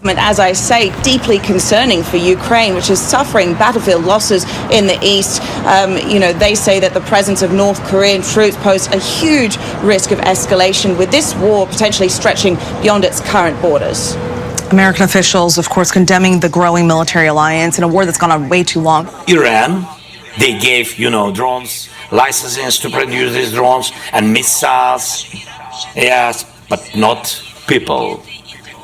As I say, deeply concerning for Ukraine, which is suffering battlefield losses in the east. They say that the presence of North Korean troops pose a huge risk of escalation, with this war potentially stretching beyond its current borders. American officials, of course, condemning the growing military alliance in a war that's gone on way too long. Iran, they gave, drones, licenses to produce these drones and missiles. Yes, but not people.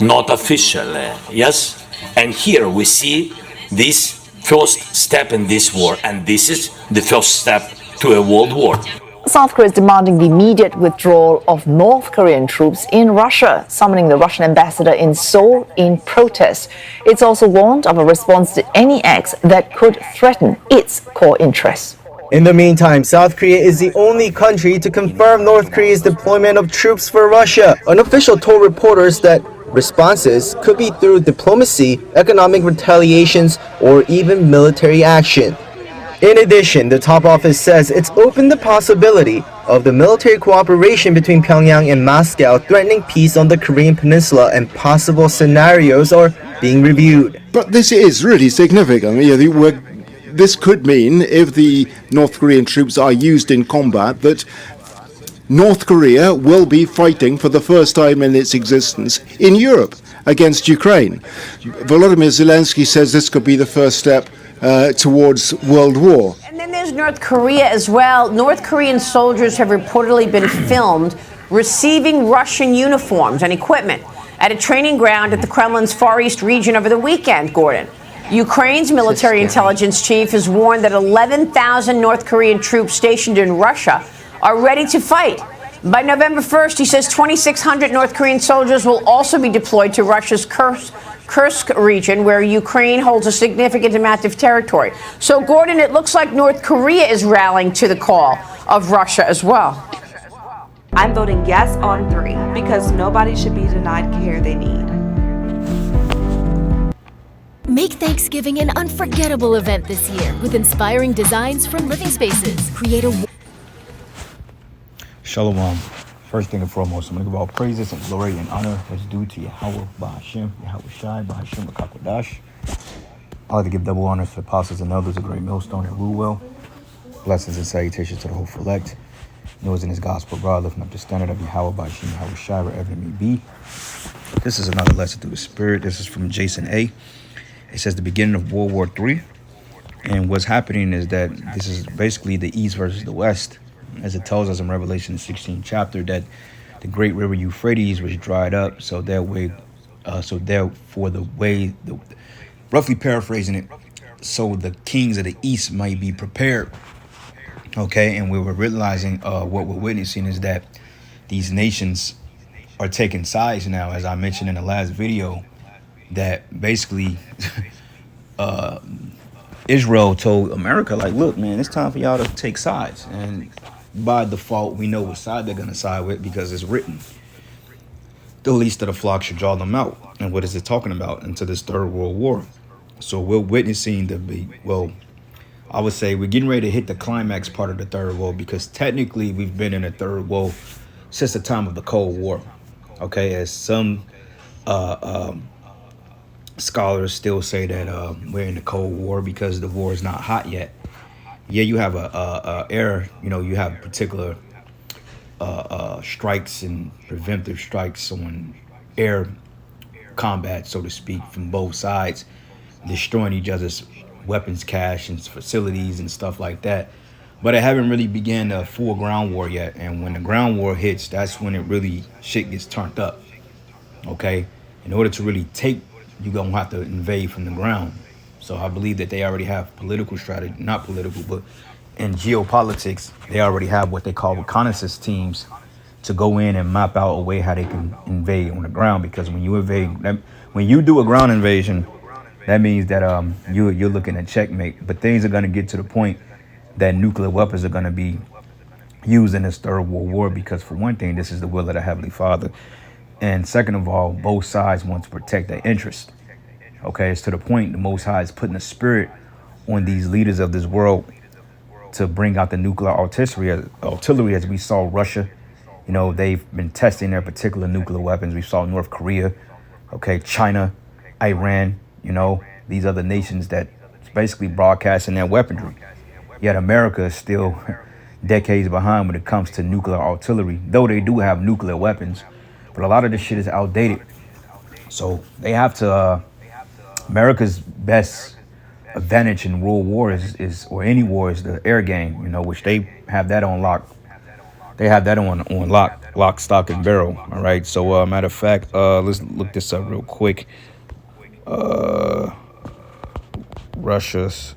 Not officially, yes? And here we see this first step in this war, and this is the first step to a world war. South Korea is demanding the immediate withdrawal of North Korean troops in Russia, summoning the Russian ambassador in Seoul in protest. It's also warned of a response to any acts that could threaten its core interests. In the meantime, South Korea is the only country to confirm North Korea's deployment of troops for Russia. An official told reporters that responses could be through diplomacy, economic retaliations, or even military action. In addition, the top office says it's opened the possibility of the military cooperation between Pyongyang and Moscow threatening peace on the Korean Peninsula, and possible scenarios are being reviewed. But this is really significant. This could mean, if the North Korean troops are used in combat, that North Korea will be fighting for the first time in its existence in Europe against Ukraine. Volodymyr Zelensky says this could be the first step towards world war. And then there's North Korea as well. North Korean soldiers have reportedly been filmed receiving Russian uniforms and equipment at a training ground at the Kremlin's Far East region over the weekend, Gordon. Ukraine's military intelligence chief has warned that 11,000 North Korean troops stationed in Russia are ready to fight. By November 1st, he says 2,600 North Korean soldiers will also be deployed to Russia's Kursk region, where Ukraine holds a significant amount of territory. So, Gordon, it looks like North Korea is rallying to the call of Russia as well. I'm voting yes on 3 because nobody should be denied care they need. Make Thanksgiving an unforgettable event this year with inspiring designs from Living Spaces. Create a... Shalom. First thing and foremost, I'm going to give all praises and glory and honor that's due to Yahweh Ba'Hashem, Yahweh Shai, Ba'Hashem, Ba'Kakwadash. I'd like to give double honors to the apostles and elders of Great Millstone and Rule Well. Blessings and salutations to the whole elect. Knows in his gospel, broad, lifting up the standard of Yahweh Ba'Hashem, Yahweh Shai, wherever it may be. This is another lesson through the Spirit. This is from Jason A. It says the beginning of World War III. And what's happening is that this is basically the East versus the West. As it tells us in Revelation 16 chapter that the great river Euphrates was dried up, roughly paraphrasing it, so the kings of the East might be prepared. Okay, and we were realizing what we're witnessing is that these nations are taking sides now, as I mentioned in the last video, that basically Israel told America, like, look, man, it's time for y'all to take sides. And by default, we know what side they're going to side with because it's written. The least of the flock should draw them out. And what is it talking about? Into this third world war. So we're witnessing I would say we're getting ready to hit the climax part of the third world, because technically we've been in a third world since the time of the Cold War. Okay, as some scholars still say that we're in the Cold War because the war is not hot yet. Yeah, you have you have particular strikes and preventive strikes on air combat, so to speak, from both sides, destroying each other's weapons cache and facilities and stuff like that. But I haven't really began a full ground war yet. And when the ground war hits, that's when it really shit gets turned up. Okay, in order to really take, you're gonna have to invade from the ground. So I believe that they already have political strategy, not political, but in geopolitics, they already have what they call reconnaissance teams to go in and map out a way how they can invade on the ground. Because when you do a ground invasion, that means that you're looking at checkmate. But things are going to get to the point that nuclear weapons are going to be used in this third world war, because for one thing, this is the will of the Heavenly Father. And second of all, both sides want to protect their interest. Okay, it's to the point the Most High is putting a spirit on these leaders of this world to bring out the nuclear artillery, as we saw Russia. You know, they've been testing their particular nuclear weapons. We saw North Korea, okay, China, Iran, these other nations that basically broadcasting their weaponry. Yet America is still decades behind when it comes to nuclear artillery, though they do have nuclear weapons. But a lot of this shit is outdated. So they have to, America's best advantage in world war is or any war is the air game, which they have that on lock. They have that on lock, stock, and barrel. All right. So matter of fact, let's look this up real quick. Russia's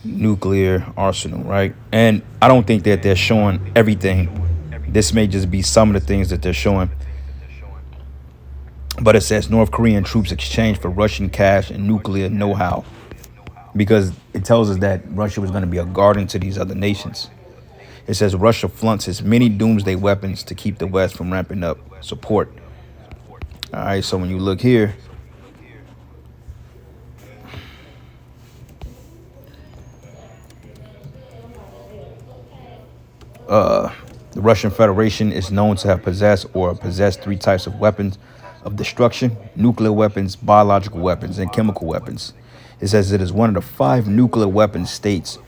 nuclear arsenal, right? And I don't think that they're showing everything. This may just be some of the things that they're showing. But it says North Korean troops exchange for Russian cash and nuclear know-how, because it tells us that Russia was going to be a guardian to these other nations. It says Russia flaunts its many doomsday weapons to keep the West from ramping up support. All right, so when you look here, the Russian Federation is known to have possessed three types of weapons of destruction: nuclear weapons, biological weapons, and chemical weapons. It says it is one of the 5 nuclear weapon states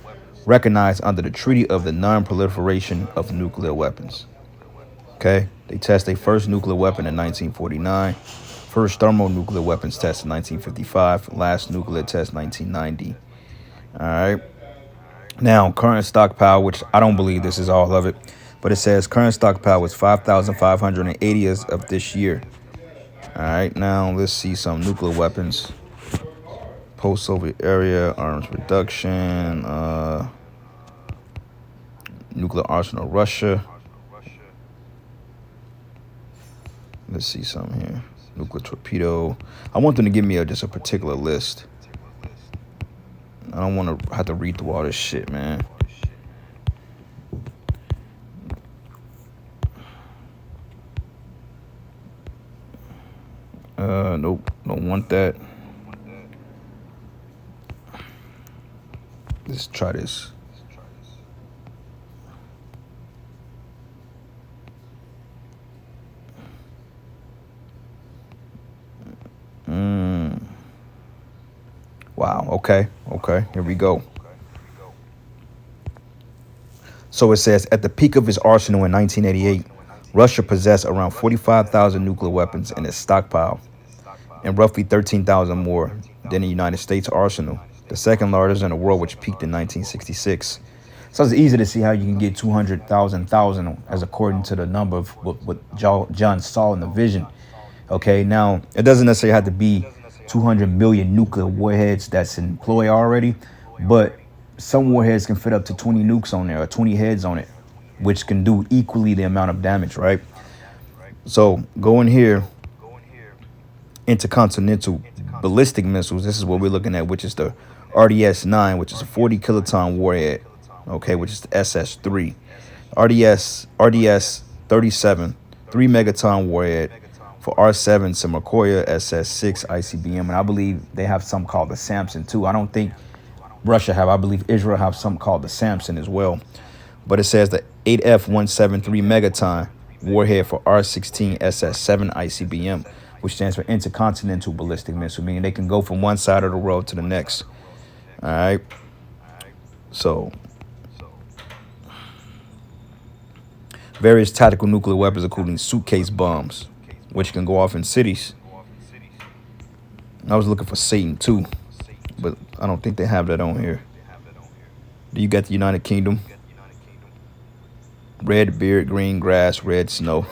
recognized under the Treaty of the Non-Proliferation of Nuclear Weapons. Okay, they test their first nuclear weapon in 1949, first thermonuclear weapons test in 1955, last nuclear test 1990. All right. Now, current stockpile, which I don't believe this is all of it, but it says current stockpile was 5,580 as of this year. All right, now let's see some nuclear weapons. Post-Soviet area, arms reduction, nuclear arsenal, Russia. Let's see something here. Nuclear torpedo. I want them to give me just a particular list. I don't want to have to read through all this shit, man. Nope, don't want that. Let's try this. Wow, okay, here we go. So it says, at the peak of its arsenal in 1988, Russia possessed around 45,000 nuclear weapons in its stockpile, and roughly 13,000 more than the United States arsenal, the second largest in the world, which peaked in 1966. So it's easy to see how you can get 200,000 as according to the number of what John saw in the vision. Okay, now it doesn't necessarily have to be 200 million nuclear warheads that's in play already, but some warheads can fit up to 20 nukes on there or 20 heads on it, which can do equally the amount of damage, right? So go in here, intercontinental ballistic missiles. This is what we're looking at, which is the RDS-9, which is a 40 kiloton warhead, okay, which is the SS-3. RDS-37, 3 megaton warhead for R-7 Simokoya SS-6 ICBM, and I believe they have some called the Samson too. I don't think Russia have. I believe Israel have some called the Samson as well. But it says the 8F-173 megaton warhead for R-16 SS-7 ICBM, which stands for intercontinental ballistic missile, meaning they can go from one side of the world to the next. All right. So various tactical nuclear weapons, including suitcase bombs, which can go off in cities. I was looking for Satan too, but I don't think they have that on here. Do you got the United Kingdom? Red beard, green grass, red snow.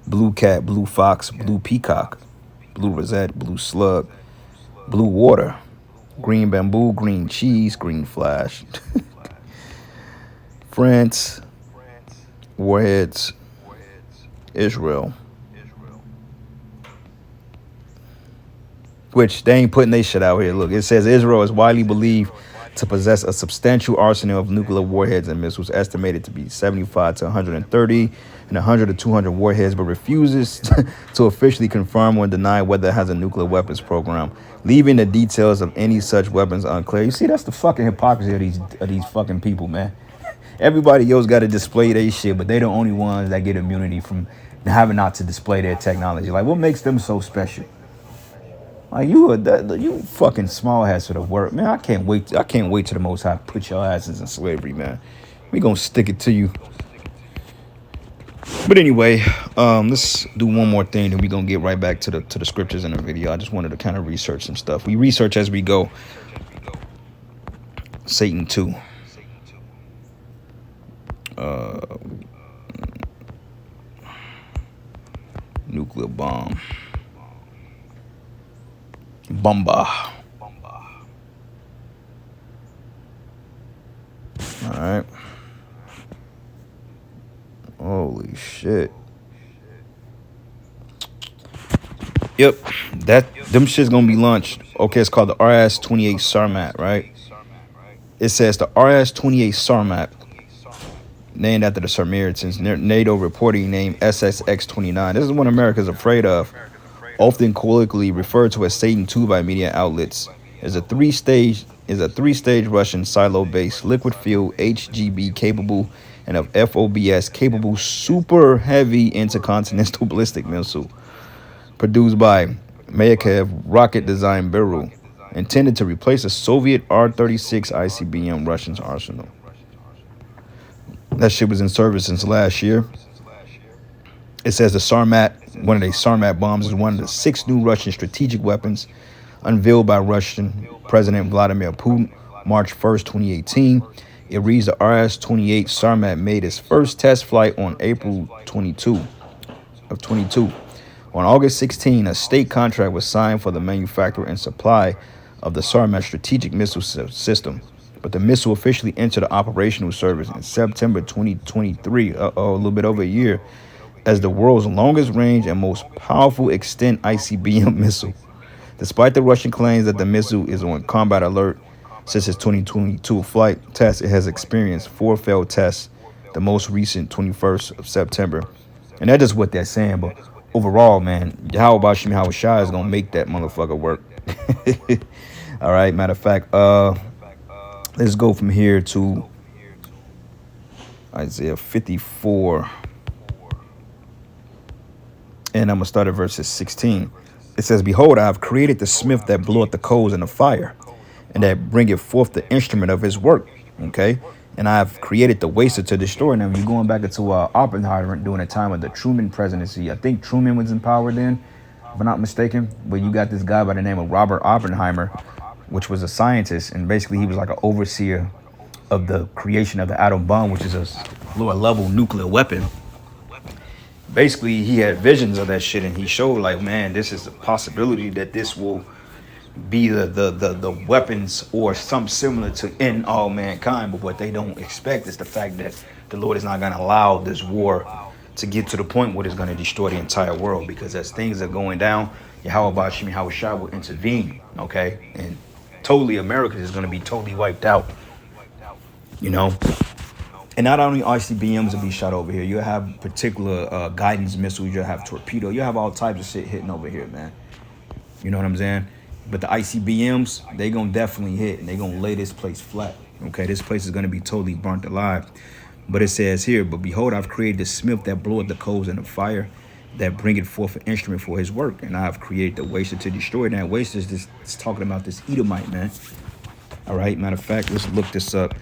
Blue cat, blue fox, blue peacock, blue rosette, blue slug, blue water, green bamboo, green cheese, green flash. France, warheads, Israel. Which they ain't putting their shit out here. Look, it says Israel is widely believed to possess a substantial arsenal of nuclear warheads and missiles, estimated to be 75 to 130 and 100 to 200 warheads, but refuses to officially confirm or deny whether it has a nuclear weapons program, leaving the details of any such weapons unclear. You see, that's the fucking hypocrisy of these fucking people, man. Everybody else got to display their shit, but they the only ones that get immunity from having not to display their technology. Like, what makes them so special? Like, you fucking small ass for the work, man. I can't wait till the Most High put your asses in slavery, man. We gonna stick it to you. But anyway, let's do one more thing, then we gonna get right back to the scriptures in the video. I just wanted to kind of research some stuff. We research as we go. Satan 2. Nuclear bomb. Bomba. All right. Holy shit. Yep, them shit's gonna be launched. Okay, it's called the RS-28 Sarmat, right? It says the RS-28 Sarmat, named after the Sarmatians, NATO reporting name SSX-29. This is what America's afraid of. Often colloquially referred to as Satan II by media outlets, is a three-stage Russian silo-based liquid-fueled HGB capable and of FOBS capable super heavy intercontinental ballistic missile produced by Mayakev Rocket Design Bureau, intended to replace a Soviet R-36 ICBM Russian arsenal. That shit was in service since last year. It says the Sarmat, one of the Sarmat bombs, is one of the 6 new Russian strategic weapons unveiled by Russian President Vladimir Putin March 1st, 2018. It reads the RS-28 Sarmat made its first test flight on April 22 of 22. On August 16, a state contract was signed for the manufacture and supply of the Sarmat strategic missile system, but the missile officially entered operational service in September 2023, a little bit over a year, as the world's longest range and most powerful extent ICBM missile. Despite the Russian claims that the missile is on combat alert since its 2022 flight test, it has experienced 4 failed tests, the most recent 21st of September. And that's just what they're saying, but overall, man, Yahweh Bashim Yahweh Shai is going to make that motherfucker work. All right, matter of fact, let's go from here to Isaiah 54. And I'm going to start at verses 16. It says, "Behold, I have created the smith that bloweth the coals in the fire, and that bringeth forth the instrument of his work." Okay? And I have created the waster to destroy them. You're going back into Oppenheimer during the time of the Truman presidency. I think Truman was in power then, if I'm not mistaken. But you got this guy by the name of Robert Oppenheimer, which was a scientist. And basically, he was like an overseer of the creation of the atom bomb, which is a lower level nuclear weapon. Basically, he had visions of that shit, and he showed like, man, this is a possibility that this will be the weapons or something similar to end all mankind. But what they don't expect is the fact that the Lord is not going to allow this war to get to the point where it's going to destroy the entire world, because as things are going down, Yahweh Bashim Yahweh Shai will intervene, okay? And totally America is going to be totally wiped out, you know? And not only ICBMs will be shot over here, you'll have particular guidance missiles, you'll have torpedo, you'll have all types of shit hitting over here, man. You know what I'm saying? But the ICBMs, they gonna definitely hit, and they gonna lay this place flat. Okay, this place is gonna be totally burnt alive. But it says here, "But behold, I've created the smith that bloweth the coals in the fire, that bringeth forth an instrument for his work. And I've created the waster to destroy." Now, waster is this, it's talking about this Edomite, man. All right, matter of fact, let's look this up.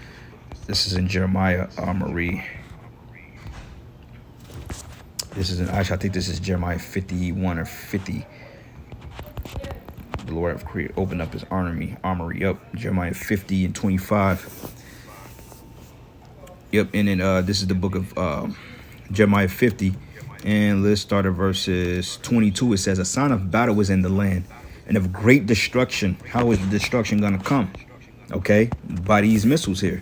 This is in Jeremiah Armory. This is actually, I think this is Jeremiah 51 or 50. The Lord have opened up his armory up. Jeremiah 50 and 25. Yep, and then this is the book of Jeremiah 50. And let's start at verses 22. It says, "A sign of battle is in the land, and of great destruction." How is the destruction going to come? Okay, by these missiles here.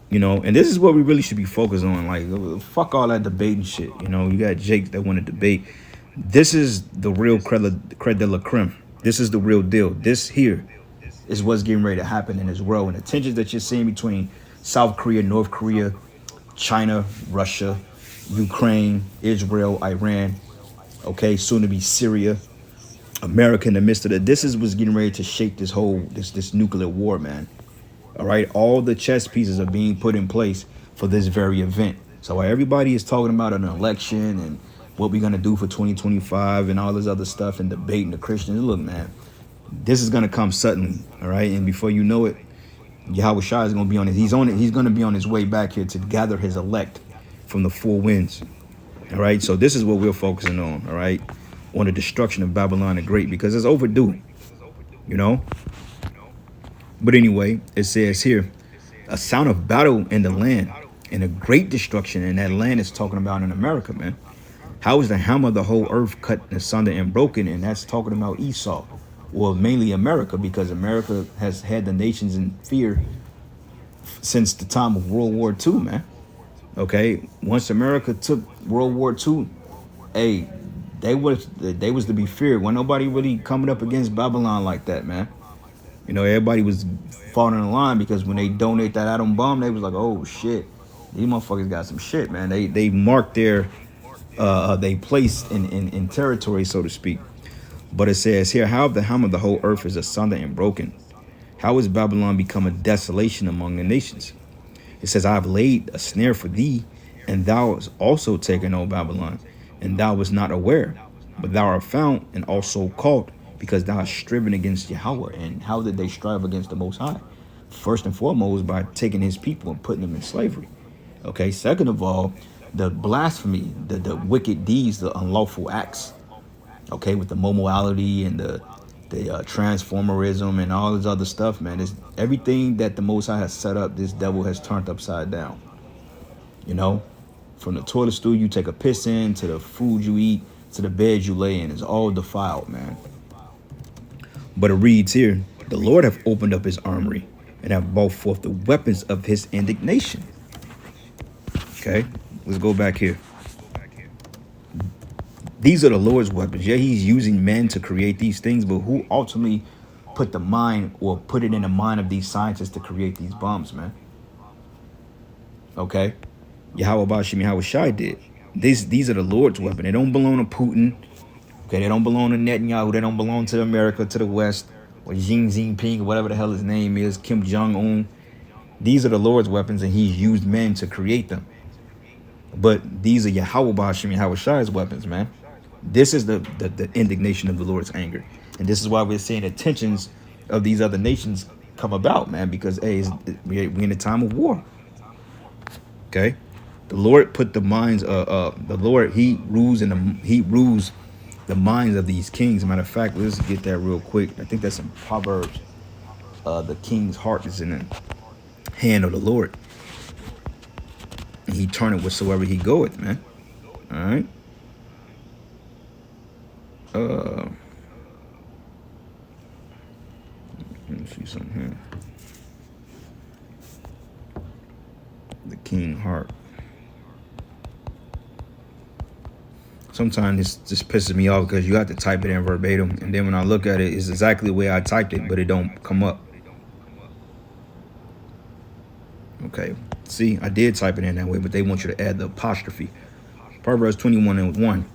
You know, and this is what we really should be focused on. Like, fuck all that debate and shit. You know, you got Jake that want to debate. This is the real creme de la creme. This is the real deal. This here is what's getting ready to happen in this world. And the tensions that you're seeing between South Korea, North Korea, China, Russia, Ukraine, Israel, Iran, okay, soon to be Syria, America in the midst of that. This is what's getting ready to shake this whole, this nuclear war, man. All right, all the chess pieces are being put in place for this very event. So while everybody is talking about an election and what we're gonna do for 2025 and all this other stuff and debating the Christians, look, man, this is gonna come suddenly. All right, and before you know it, Yahweh Shai is gonna be on it. He's gonna be on his way back here to gather his elect from the four winds. All right, so this is what we're focusing on. All right, on the destruction of Babylon the Great, because it's overdue. You know. But anyway, it says here, a sound of battle in the land and a great destruction. And that land is talking about in America, man. How is the hammer of the whole earth cut asunder and broken? And that's talking about Esau, well, mainly America, because America has had the nations in fear since the time of World War II, man. Okay, once America took World War II, hey, they was to be feared. When nobody really coming up against Babylon like that, man. You know, everybody was falling in line because when they donate that atom bomb, they was like, oh shit, these motherfuckers got some shit, man. They marked their they placed in territory, so to speak. But it says here, how the hammer of the whole earth is asunder and broken. How has Babylon become a desolation among the nations? It says, I have laid a snare for thee, and thou hast also taken, O Babylon, and thou wast not aware, but thou art found and also caught, because thou hast striven against Yahweh. And how did they strive against the Most High? First and foremost, by taking his people and putting them in slavery. Okay, second of all, the blasphemy, the wicked deeds, the unlawful acts. Okay, with the morality and the transformerism and all this other stuff, man. It's everything that the Most High has set up, this devil has turned upside down. You know, from the toilet stool you take a piss in, to the food you eat, to the bed you lay in, it's all defiled, man. But it reads here, the Lord hath opened up his armory and have brought forth the weapons of his indignation. Okay, let's go back here. These are the Lord's weapons. Yeah, he's using men to create these things, but who ultimately put the mind or put it in the mind of these scientists to create these bombs, man? Okay, Yahweh Bashim Yahweh Shai did. These are the Lord's weapon. They don't belong to Putin. Okay, they don't belong to Netanyahu. They don't belong to America, to the West, or Xi Jinping, or whatever the hell his name is, Kim Jong-un. These are the Lord's weapons, and he's used men to create them. But these are Yahweh Bashim Yahweh Shai's weapons, man. This is the indignation of the Lord's anger. And this is why we're seeing the tensions of these other nations come about, man, because hey, we're in a time of war. Okay, the Lord put the minds the Lord, he rules the minds of these kings. Matter of fact, let's get that real quick. I think that's in Proverbs. The king's heart is in the hand of the Lord, and he turneth whatsoever he goeth, man. All right. Let me see something here. The king heart. Sometimes this just pisses me off because you have to type it in verbatim, and then when I look at it, it's exactly the way I typed it, but it don't come up. Okay, see, I did type it in that way, but they want you to add the apostrophe. Proverbs 21:1.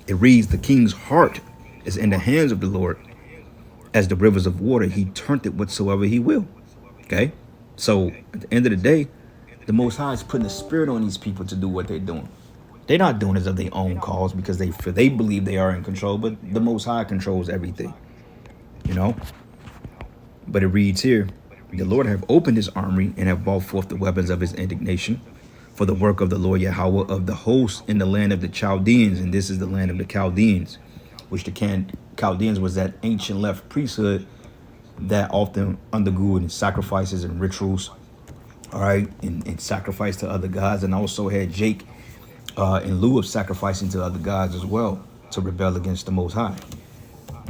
It reads, the king's heart is in the hands of the Lord. As the rivers of water, he turneth it whatsoever he will. Okay, so at the end of the day, the Most High is putting the spirit on these people to do what they're doing. They're not doing it of their own cause because they believe they are in control, but the Most High controls everything, you know. But it reads here, the Lord have opened his armory and have brought forth the weapons of his indignation for the work of the Lord Yahweh of the hosts in the land of the Chaldeans. And this is the land of the Chaldeans, which the Chaldeans was that ancient left priesthood that often undergirded sacrifices and rituals, all right, and sacrifice to other gods, and also had Jake in lieu of sacrificing to other gods as well, to rebel against the Most High.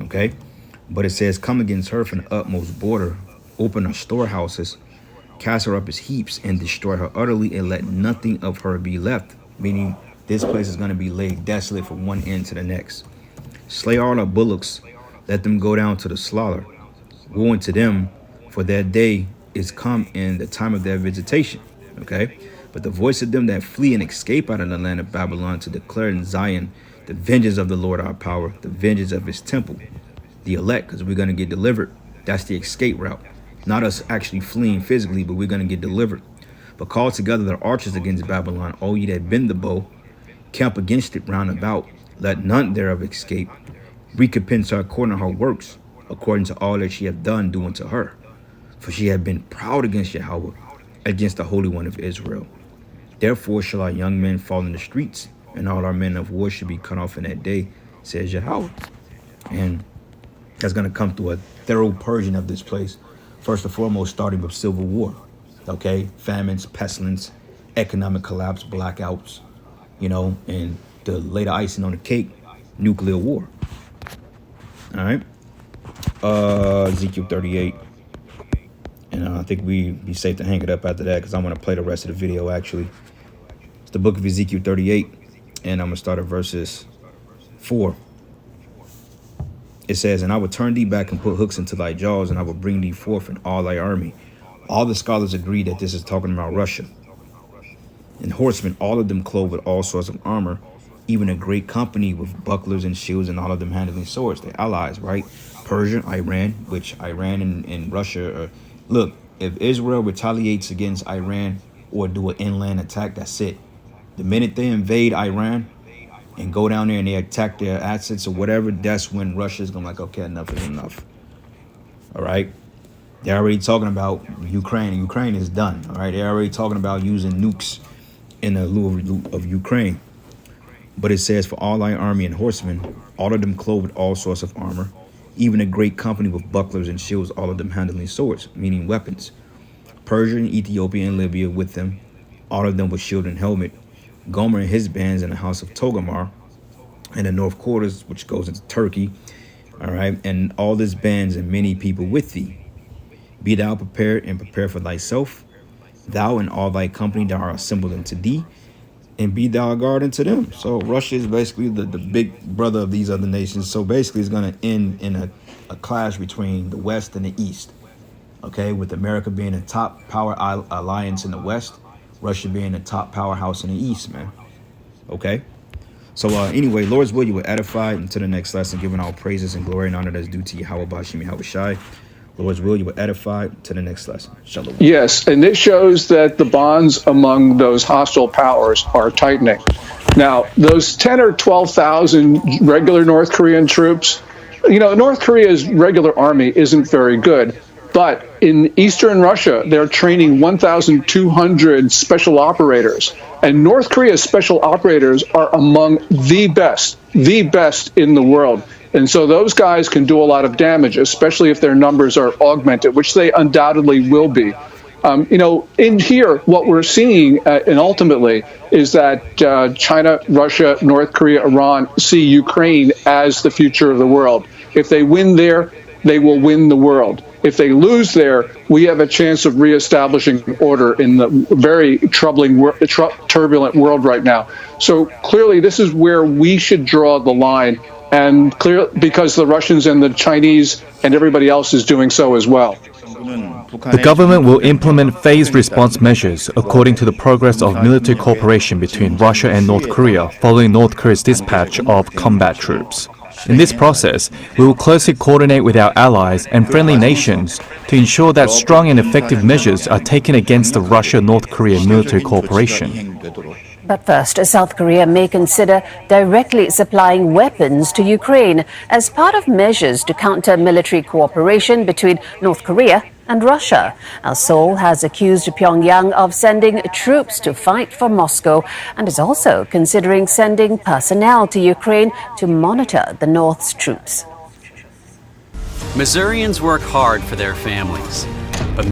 Okay, but it says, come against her from the utmost border, open her storehouses, cast her up as heaps, and destroy her utterly, and let nothing of her be left. Meaning this place is going to be laid desolate from one end to the next. Slay all her bullocks, let them go down to the slaughter. Woe unto them, for their day is come in the time of their visitation. Okay, but the voice of them that flee and escape out of the land of Babylon, to declare in Zion the vengeance of the Lord our power, the vengeance of his temple, the elect, because we're going to get delivered. That's the escape route. Not us actually fleeing physically, but we're going to get delivered. But call together the archers against Babylon, all ye that bend the bow, camp against it round about. Let none thereof escape. Recompense her according to her works, according to all that she hath done, do unto her. For she hath been proud against Yahweh, against the Holy One of Israel. Therefore shall our young men fall in the streets, and all our men of war should be cut off in that day, says Yahweh. And that's going to come through a thorough purging of this place. First and foremost, starting with civil war. Okay, famines, pestilence, economic collapse, blackouts, and the later icing on the cake, nuclear war. All right, Ezekiel 38, and I think we'd be safe to hang it up after that because I want to play the rest of the video. Actually, it's the book of Ezekiel 38, and I'm gonna start at verses 4. It says, "And I will turn thee back and put hooks into thy jaws, and I will bring thee forth in all thy army." All the scholars agree that this is talking about Russia. And horsemen, all of them clothed with all sorts of armor, even a great company with bucklers and shields, and all of them handling swords. They're allies, right? Persia, Iran, which Iran and Russia are. Look, if Israel retaliates against Iran or do an inland attack, that's it. The minute they invade Iran and go down there and they attack their assets or whatever, that's when Russia's going to like, okay, enough is enough. All right? They're already talking about Ukraine. Ukraine is done. All right. They're already talking about using nukes in the lieu of Ukraine. But it says, "For all thy army and horsemen, all of them clothed with all sorts of armor, even a great company with bucklers and shields, all of them handling swords," meaning weapons. Persia and Ethiopia and Libya with them, all of them with shield and helmet. Gomer and his bands in the house of Togarmah, in the north quarters, which goes into Turkey. All right. And all this bands and many people with thee. Be thou prepared and prepare for thyself, thou and all thy company that are assembled unto thee, and be thou a guard unto them. So Russia is basically the big brother of these other nations. So basically it's going to end in a clash between the West and the East. Okay, with America being a top power alliance in the West, Russia being a top powerhouse in the East, man. Okay. So anyway, Lord's will, you were edified. Until the next lesson, giving all praises and glory and honor that's due to Yahweh Bashim Yahweh Shai. Lord's will, you were edified. To the next lesson. Shalom. Yes, and it shows that the bonds among those hostile powers are tightening. Now, those 10 or 12,000 regular North Korean troops, North Korea's regular army isn't very good. But in eastern Russia, they're training 1,200 special operators. And North Korea's special operators are among the best in the world. And so those guys can do a lot of damage, especially if their numbers are augmented, which they undoubtedly will be. In here, what we're seeing, and ultimately, is that China, Russia, North Korea, Iran see Ukraine as the future of the world. If they win there, they will win the world. If they lose there, we have a chance of reestablishing order in the very troubling, turbulent world right now. So clearly, this is where we should draw the line. And clear, because the Russians and the Chinese and everybody else is doing so as well. The government will implement phased response measures according to the progress of military cooperation between Russia and North Korea following North Korea's dispatch of combat troops. In this process, we will closely coordinate with our allies and friendly nations to ensure that strong and effective measures are taken against the Russia-North Korea military cooperation. But first, South Korea may consider directly supplying weapons to Ukraine as part of measures to counter military cooperation between North Korea and Russia. Now, Seoul has accused Pyongyang of sending troops to fight for Moscow and is also considering sending personnel to Ukraine to monitor the North's troops. Missourians work hard for their families.